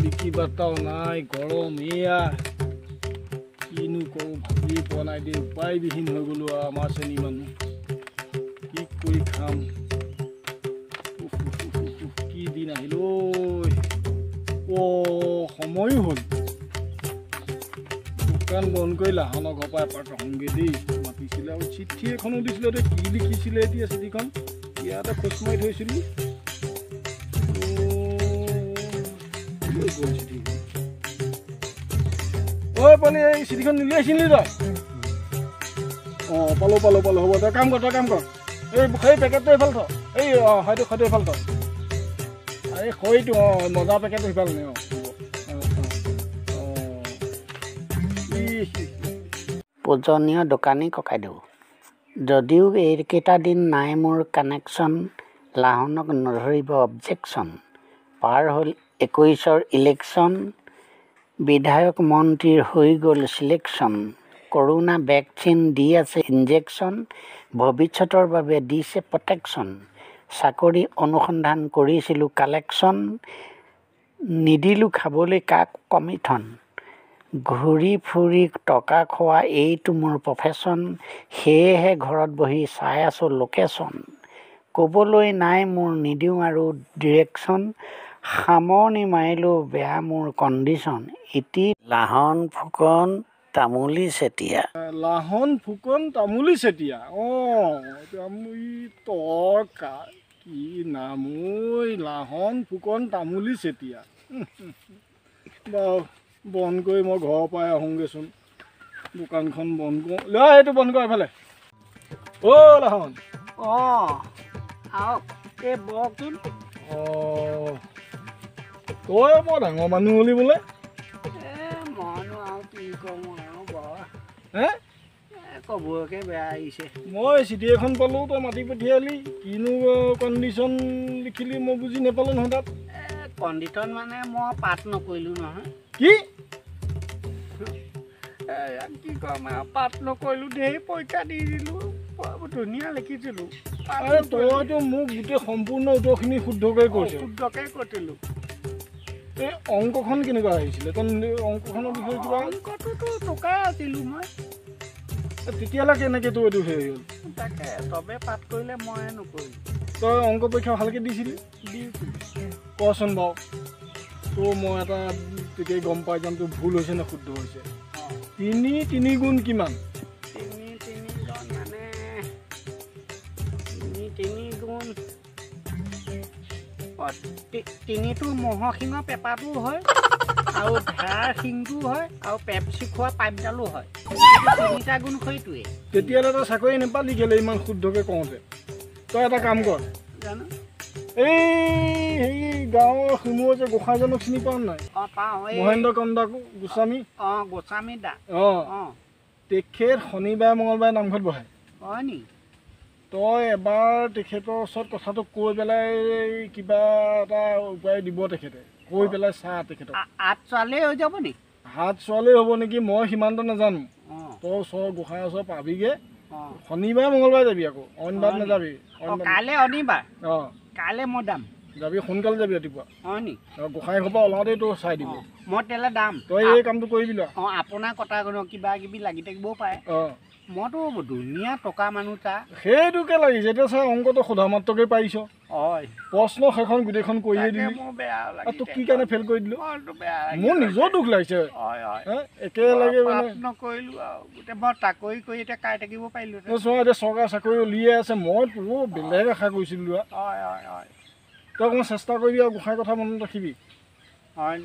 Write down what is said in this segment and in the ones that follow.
বিকি বাৰ্তাও নাই গৰম এয়া কিনো কৰোঁ ভাবিয়ে পোৱা নাই দেই উপায়বিহীন হৈ গ'লো আৰু আমাৰ শ্ৰেণী মানুহ কি কৰি খাম কি দিন আহিল সময়ো হ'ল দোকান বন্ধ কৰি লাহনৰ ঘৰৰ পৰা এপাক আহোঁগৈ দেই মাতিছিলে আৰু চিঠি এখনো দিছিলে দেই কি লিখিছিলে এতিয়া চিঠিখন ইয়াতে খোজ মাৰি থৈছিলোঁ ঐ পালি এই চিঠিখন উলিয়াইছিলি তই পালোঁ হ'ব তই কাম কৰ এই পেকেটটো এইফাল থ এই হয়তো এইফাল থ এই খৰিটো মজা পেকেটটো সিফাল নে পূজনীয় দোকানী ককাইদেউ যদিও এইকেইটা দিন নাই মোৰ কানেকশ্যন লাহনক নধৰিব অবজেকশ্যন পাৰ হ'ল 21ৰ ইলেকশ্যন বিধায়ক মন্ত্ৰীৰ হৈ গ'ল চিলেকশ্যন কৰোণা ভেকচিন দি আছে ইনজেকশ্যন ভৱিষ্যতৰ বাবে দিছে প্ৰটেকশ্যন চাকৰি অনুসন্ধান কৰিছিলোঁ কালেকশ্যন নিদিলোঁ খাবলৈ কাক কমিথন ঘূৰি ফুৰি টকা খোৱা এইটো মোৰ প্ৰফেশ্যন সেয়েহে ঘৰত বহি চাই আছোঁ লোকেশ্যন ক'বলৈ নাই মোৰ নিদিওঁ আৰু ডিৰেকশ্যন সামৰণি মাৰিলোঁ বেয়া মোৰ কণ্ডিশ্যন ইতি লাহন ফুকন তামুলী চেতিয়া কি নাম লাহন ফুকন তামুলী চেতিয়া বাৰু বন্ধ কৰি মই ঘৰৰ পৰাই আহোঁগৈচোন দোকানখন বন্ধ কৰোঁ এইটো বন্ধ কৰ এইফালে লাহন আহক এই বকচোন তই বৰ ডাঙৰ মানুহ হ'লি বোলে মইনো আৰু কি কম ক'বকে বেয়া আহিছে মই চিঠি এখন পালোঁ তই মাতি পঠিয়ালি কিনো কণ্ডিশ্যন লিখিলি মই বুজি নাপালোঁ নহয় তাত কণ্ডিশ্যন মানে মই পাঠ নকৰিলোঁ নহয় কি ক'ম আৰু পাঠ নকৰিলোঁ ঢেৰ পৰীক্ষা দি দিলোঁ ধুনীয়া লিখিছিলোঁ তইতো মোক গোটেই সম্পূৰ্ণ উত্তৰখিনি শুদ্ধকৈ কৈছিলোঁ এই অংকখন কেনেকুৱা আহিছিলে তই অংকখনৰ বিষয়ে কিবা অংকটোতো টকা আছিলোঁ মই তেতিয়াহ'লে কেনেকৈ তোৰ এইটো হেৰি হ'ল তাকে চবে পাঠ কৰিলে মই নকৰিলোঁ তই অংক পৰীক্ষা ভালকৈ দিছিলি কচোন বাৰু তোৰ মই এটা তেতিয়াই গম পাই যাম তোৰ ভুল হৈছে নে শুদ্ধ হৈছে 3 গুণ কিমান 3টো ম'হৰ শিঙৰ পেপাৰটোও হয় আৰু ভেড়াৰ শিংটোও হয় আৰু পেপচি খোৱা পাইপডালো হয় 3টা গুণ সেইটোৱে তেতিয়াহ'লে তই চাকৰি নাপালি কেলে ইমান শুদ্ধকৈ কওঁতে তই এটা কাম কৰ জানো এই গাঁৱৰ শিমুৰ যে গোসাঁইজনক চিনি পাওঁ নাই পাওঁ মহেন্দ্ৰ কন্দা গোস্বামী গোস্বামী দা তেখেত শনিবাৰে মঙলবাৰে নামঘৰত বহে হয় নি তই এবাৰ তেখেতৰ ওচৰত কথাটো কৈ পেলাই কিবা এটা উপায় দিব তেখেতে কৈ পেলাই চা তেখেতক হাত চোৱালেই হৈ যাব নি হাত চোৱালেই হ'ব নেকি মই সিমানটো নাজানো তই ওচৰ গোসাঁইৰ ওচৰত পাবিগৈ শনিবাৰে মঙলবাৰে যাবি আকৌ অইন বাৰত নাযাবি কাইলৈ শনিবাৰ কাইলৈ মই দাম যাবি সোনকালে যাবি ৰাতিপুৱা হয় নি গোসাঁই ঘৰৰ পৰা ওলাওঁতেই তোৰ চাই দিব মই তেলে দাম তই এই কামটো কৰিবি ল আপোনাৰ কথা কিবা কিবি লাগি থাকিবও পাৰে মইতো ধুনীয়া টকা মানুহ তা সেইটোকে লাগিছে এতিয়া চা অংকটো সোধা মাত্ৰকৈ পাৰিছ হয় প্ৰশ্ন সেইখন গোটেইখন কৰিয়ে দিলি তোক কি কাৰণে ফেইল কৰি দিলোঁ মোৰ নিজৰ দুখ লাগিছে একেলগে মানে নকৰিলোঁ আৰু গোটেই মই চাকৰি কৰি এতিয়া কাই থাকিব পাৰিলোঁ চোৱা এতিয়া চৰকাৰী চাকৰি উলিয়াই আছে মই তোৰ বেলেগ আশা কৰিছিলোঁ তই অকণমান চেষ্টা কৰিবি আৰু গোসাঁইৰ কথা মনত ৰাখিবি হয়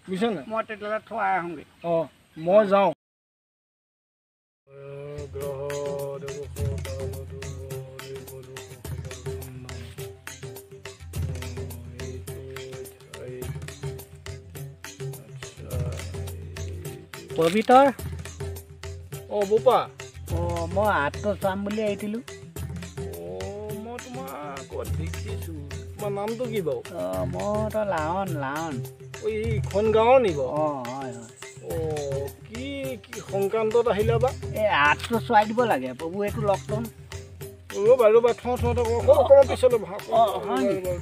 বুজিছ নাই মই তেতিয়াহ'লে থৈ আহোঁগৈ মই যাওঁ পবিতৰ বোপা মই হাতটো চাম বুলি আহিছিলোঁ মই তোমাৰ দেখিছোঁ তোমাৰ নামটো কি বাৰু মোৰতো লাৱন লাৱন এই ইখন গাঁৱৰ নি বাৰু হয় হয় কি কি সংক্ৰান্তত আহিলা বা এই আঠটো চোৱাই দিব লাগে প্ৰভু এইটো লকডাউন ৰ'বা থওঁ অকণমান পিছলৈ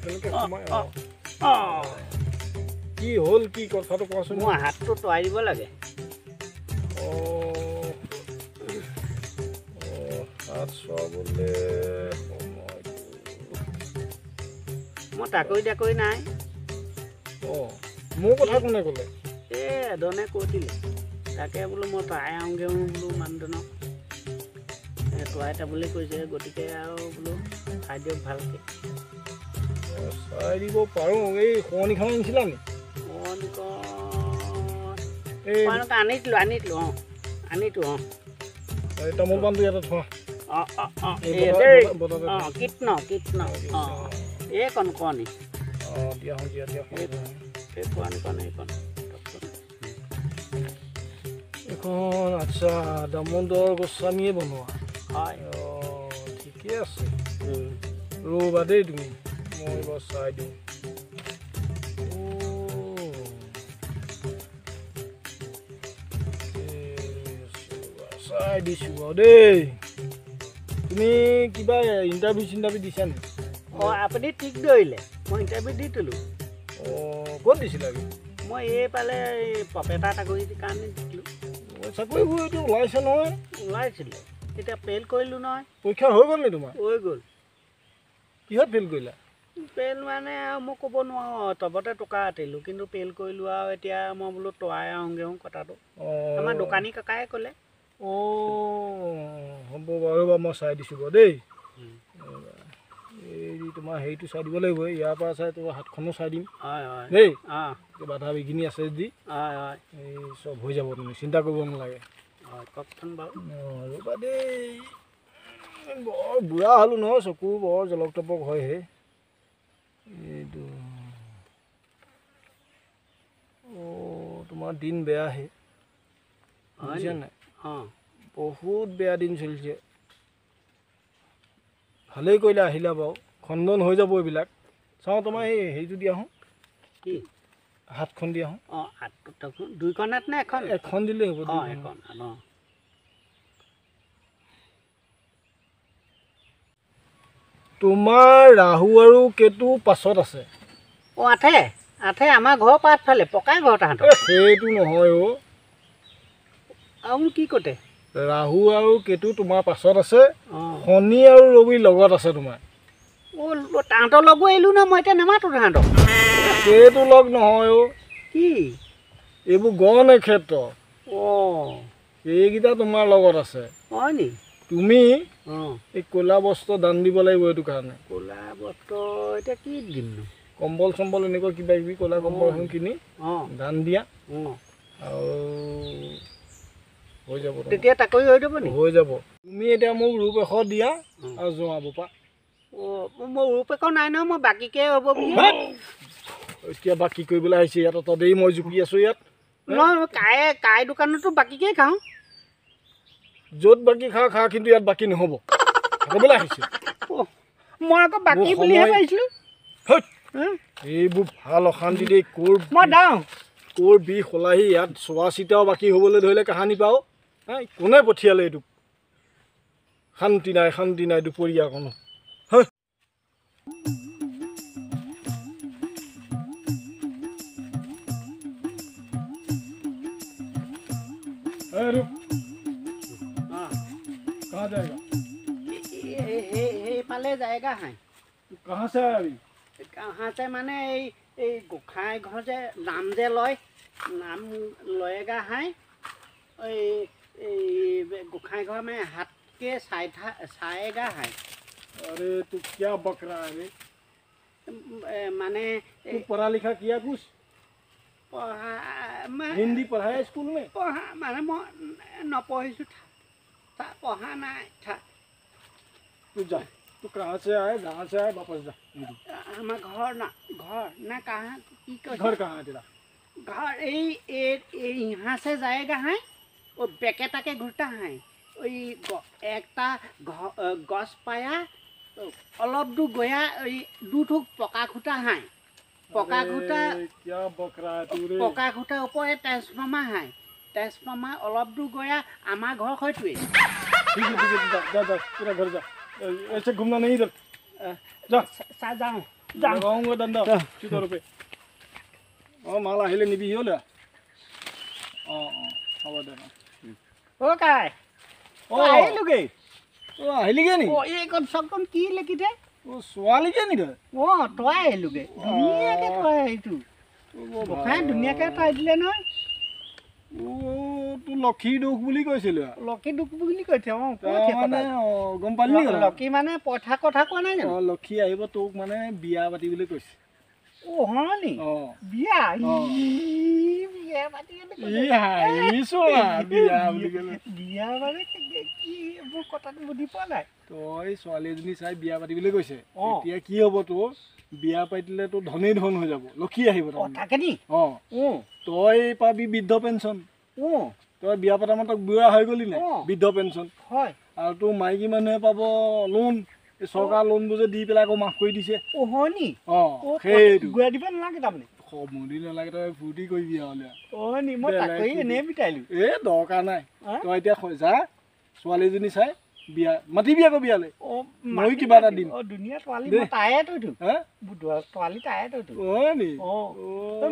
তেনেকৈ সোমাই কি হ'ল কি কথাটো কোৱাচোন মোৰ হাতটো তৰাই দিব লাগে হাত চোৱাবলৈ মই টাকৰি নাই মোৰ কথা কোনে ক'লে এই এজনে কৈ দিলে তাকে বোলো মই তৰাই আহোঁগৈ বোলো মানুহজনক তৰাই বুলি কৈছে গতিকে আৰু বোলো চাই দিয়ক ভালকৈ চাই দিব পাৰোঁ এই শুৱনিখন আনিছিলা নি আনিলোঁ এই তামোল পাণটো ইয়াতে থোৱা কীৰ্তন এই কণী দিয়া এইখন আচ্ছা দামোদৰ গোস্বামীয়ে বনোৱা হয় ঠিকে আছে ৰ'বা দেই তুমি মই এবাৰ চাই দিওঁ চাই দিছোঁ বাৰু দেই তুমি কিবা ইণ্টাৰভিউ দিছা নি আপুনি ঠিক ধৰিলে মই ইণ্টাৰভিউ দি দিলোঁ ক'ত দিছিলা মই এইফালে পপেটা চাকৰিৰ কাৰণে দিছিলোঁ চাকৰিবোৰ এইটো ওলাইছে নহয় ওলাইছিলে এতিয়া ফেইল কৰিলোঁ নহয় পৰীক্ষা হৈ গ'ল নি তোমাৰ হৈ গ'ল কিহত ফেইল কৰিলা ফেইল মানে আৰু মই ক'ব নোৱাৰোঁ তবতে টকা আতিলোঁ কিন্তু ফেইল কৰিলোঁ আৰু এতিয়া মই বোলো তৰাই আহোঁগৈ কথাটো আমাৰ দোকানী কাকাই ক'লে হ'ব বাৰু মই চাই দিছোঁ বাৰু দেই এই তোমাৰ হেৰিটো চাই দিব লাগিব ইয়াৰ পৰা চাই তোমাৰ হাতখনো চাই দিম দেই বাধা বিঘিনি আছে যদি এই চব হৈ যাব তুমি চিন্তা কৰিব নালাগে কওকচোন বাৰু ৰ'বা দেই বৰ বুঢ়া হ'লোঁ নহয় চকু বৰ জলক তপক হয়হে এইটো তোমাৰ দিন বেয়াহে বুজিছা নাই বহুত বেয়া দিন চলিছে ভালেই কৰিলে আহিলা বাৰু খণ্ডন হৈ যাব এইবিলাক চাওঁ তোমাৰ এই হেৰিটো দি আহোঁ কি হাতখন দি আহোঁ দুইখন হাত নে এখন দিলেই হ'ব তোমাৰ ৰাহু আৰু কেতু পাছত আছে আঠে আমাৰ ঘৰৰ পাছফালে পকাই ঘৰ তাহাঁতৰ সেইটো নহয় আৰু কি ক'তে ৰাহু আৰু কেতু তোমাৰ পাছত আছে শনি আৰু ৰবি লগত আছে তোমাৰ তাহাঁতৰ লগো আহিলোঁ ন মই এতিয়া নামাতো তাহাঁতক সেইটো লগ নহয় কি এইবোৰ গণ ক্ষেত্ৰ এইকেইটা তোমাৰ লগত আছে হয় নি তুমি এই ক'লা বস্ত্ৰ দান দিব লাগিব এইটো কাৰণে ক'লা বস্ত্ৰ এতিয়া কি দিম কম্বল চম্বল এনেকুৱা কিবা কিবি ক'লা কম্বল এখন কিনি দান দিয়া আৰু হৈ যাব তেতিয়া তাকৰি হৈ যাব নি হৈ যাব তুমি এতিয়া মোক ৰূপ এশ দিয়া আৰু জোঁৱাব পা মোৰ ৰূপ এশ নাই নহয় মই বাকীকে হ'ব বুলি এতিয়া বাকী কৰিবলৈ আহিছে ইয়াত তদেই মই জুপি আছোঁ ইয়াত কাই দোকানতো বাকীকে খাওঁ য'ত বাকী খা কিন্তু ইয়াত বাকী নহ'ব খাবলৈ আহিছে মই আকৌ বাকী বুলিহে পাইছিলোঁ এইবোৰ ভাল অশান্তি দেই মই দাওঁ কোৰ বিষ সলাহি ইয়াত চোৱা চিতাও বাকী হ'বলৈ ধৰিলে কাহানি পাওঁ কোনে পঠিয়ালে এইটো শান্তি নাই দুপৰীয়া অকণো कहाँ जाएगा पाले जाएगा है कहाँ से आया अभी कहाँ से माने गोखाई घर से नाम जे लय नाम लएगा है गोखाई घर में हाथ के साएगा है अरे तू क्या बक रहा है माने तू पढ़ा लिखा किया कुछ हिंदी पढ़ाया स्कूल में पढ़ा माने मैं न पढ़ी पढ़ा ना था तू जा तू कहाँ से आए वापस जा हमारा घर ना कहाँ घर कहाँ है तेरा घर यहाँ से जाएगा है और बेकेटा के घुटा है एक गस पाया অলপ দূৰ গয়া এই দুঠোক পকা খুঁটা হাই পকা খুঁটা क्या बक रहा है तू रे পকা খুঁটাৰ ওপৰত ট্ৰেন্সফৰ্মাৰ হাই ট্ৰেন্সফৰ্মাৰ অলপ দূৰ গয়া আমাৰ ঘৰ হয়তোৱে ठीक है जा जा जा पूरा घर जा ऐसे घूमना नहीं इधर जा চাহ যাওঁ लगाऊंगा डंडा चुतर पे माल আহিলে নিবি হলে হ'ব দে অ' কাই আহিলোগে আহিলিগে নি এই কমচকম কি লিখিছে ছোৱালীকে নি তই তই আহিলোগে ধুনীয়াকে তই আহিছো ধুনীয়াকে তই দিলে নহয় তোৰ লক্ষী দুখ বুলি কৈছিলো লক্ষী দুখ বুলি কৈছে মানে গম পালি লক্ষী মানে পইচা কথা কোৱা নাই জানো লক্ষী আহিব তোক মানে বিয়া পাতিবলৈ কৈছে হয় নি বিয়া বিয়া পাতি বিয়া মানে কি মোৰ কথাটো বুজি পোৱা নাই তই ছোৱালী এজনী চাই বিয়া পাতিবলৈ কৈছে এতিয়া কি হ'ব তোৰ বিয়া পাতিলে তোৰ ধনেই ধন হৈ যাব লক্ষী আহিব তাকে নি তই পাবি বৃদ্ধ পেঞ্চন তই বিয়া পতা মাতক বুঢ়া হৈ গলি নাই বৃদ্ধ পেঞ্চন হয় আৰু তোৰ মাইকী মানুহে পাব লোন এই চৰকাৰ লোনবোৰ যে দি পেলাই আকৌ মাফ কৰি দিছে হয় নি সেইটো ঘূৰাই দিব নালাগে তাৰমানে সমুদি নালাগে তই ফূৰ্তি কৰিবি নি মই তাকৈ এনেই বিটাইলো দৰকাৰ নাই তই এতিয়া যা ছোৱালীজনী চাই বিয়া মাতিবি আকৌ বিয়ালৈ মই কিবা এটা দিম ধুনীয়া ছোৱালী তায়ে থৈছো ছোৱালী তায়ে থৈছো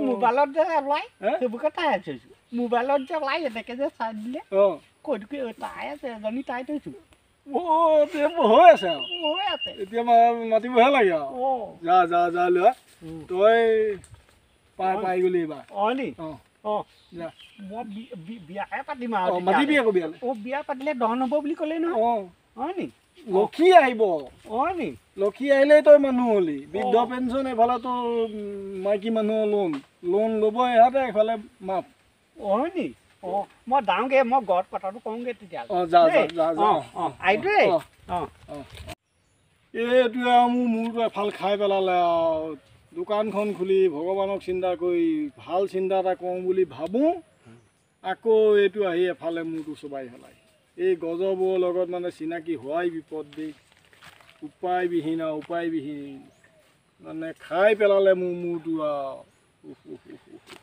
মোবাইলত যে ওলাই সেইবোৰকে তাই থৈছো মোবাইলত যে ওলাই এনেকে যে চাই দিলে কৈ তাই আছে এজনী তাই থৈছো হৈ আছে এতিয়া মাতিবহে লাগে আৰু যা যা যা লোৱা তই পাই গলি এইবাৰ নি মই বিয়াহে পাতিম আৰু মাতিবি আকৌ বিয়ালৈ বিয়া পাতিলে দহন হ'ব বুলি ক'লে নহয় নি লক্ষী আহিব নি লক্ষী আহিলেই তই মানুহ হলি বৃদ্ধ পেঞ্চন এফালে তোৰ মাইকী মানুহৰ লোন ল'ব ইহঁতে এফালে মাফ নি মই যাওঁগে মই ঘৰত কথাটো কওঁগে তেতিয়াহ'লে এইটোৱে আৰু মোৰ মূৰটো এফাল খাই পেলালে আৰু দোকানখন খুলি ভগৱানক চিন্তা কৰি ভাল চিন্তা এটা কৰোঁ বুলি ভাবোঁ আকৌ এইটো আহি এফালে মূৰটো চবাই পেলাই এই গজবোৰৰ লগত মানে চিনাকি হোৱাই বিপদ দেই উপায়বিহীন মানে খাই পেলালে মোৰ মূৰটো আৰু